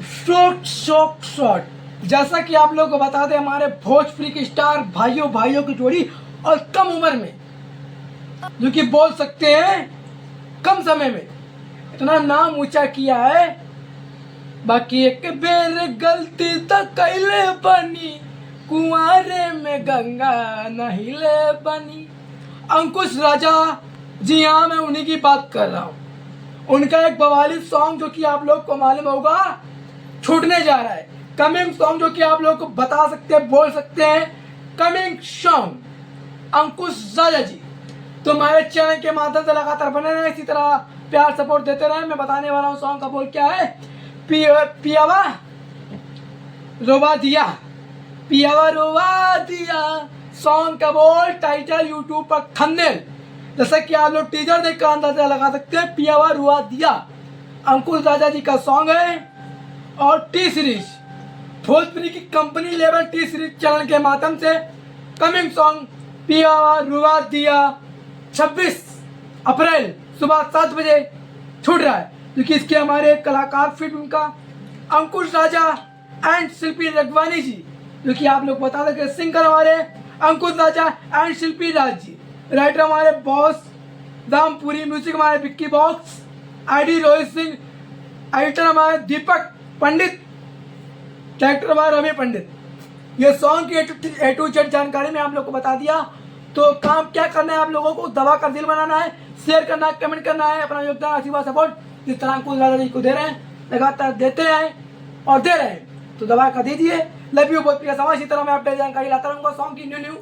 Shot जैसा कि आप लोगों को बता दें, हमारे भोजपुरी के स्टार भाइयों भाइयों की जोड़ी और कम उम्र में जो कि बोल सकते हैं कम समय में इतना नाम ऊंचा किया है। बाकी एक बेर गलती तो कैले बनी, कुंवारे में गंगा नहिले बनी। अंकुश राजा, जी हाँ मैं उन्हीं की बात कर रहा हूँ। उनका एक बवाली सॉन्ग जो कि आप लोग को मालूम होगा छूटने जा रहा है, कमिंग सॉन्ग जो कि आप लोग को बता सकते हैं, बोल सकते हैं कमिंग सॉन्ग अंकुश राजा जी। तो हमारे चैनल के माध्यम से लगातार बने रहे, इसी तरह प्यार सपोर्ट देते रहे। मैं बताने वाला हूँ सॉन्ग का बोल क्या है। पियावा रोवा दिया, पियावा रोवा दिया सॉन्ग का बोल, टाइटल यूट्यूब पर थंबनेल, जैसा कि आप लोग टीजर देखकर अंदाजा लगा सकते हैं। पियावा रुआ दिया अंकुश राजा जी का सॉन्ग है। और टी सीरीज भोजपुरी की company level T series channel के माध्यम से कमिंग सॉन्ग पियावा रुआ दिया 26 अप्रैल सुबह 7 बजे छूट रहा है, क्योंकि इसके हमारे कलाकार फिल्म का अंकुश राजा एंड शिल्पी रगवानी जी, जो कि आप लोग बता दें सिंगर हमारे अंकुश राजा एंड शिल्पी राज जी, राइटर हमारे बॉस रामपुरी, म्यूजिक हमारे Vicky Box, ID Rohit Singh, editor हमारे दीपक पंडित, डायरेक्टर हमारे रवि पंडित। ये सॉन्ग की ए टू जेड जानकारी में आप लोग को बता दिया। तो काम क्या करना है, आप लोगों को दवा का दिल बनाना है, शेयर करना है, कमेंट करना है, अपना योगदान आशीर्वाद सपोर्ट जिस तरह अंकुश राजा जी को दे रहे हैं लगातार देते हैं और दे रहे हैं, तो दवा का दीजिए। लव यू बहुत प्रिय समाज। इसी तरह मैं अपडेट जानकारी लाता रहूंगा सॉन्ग की न्यू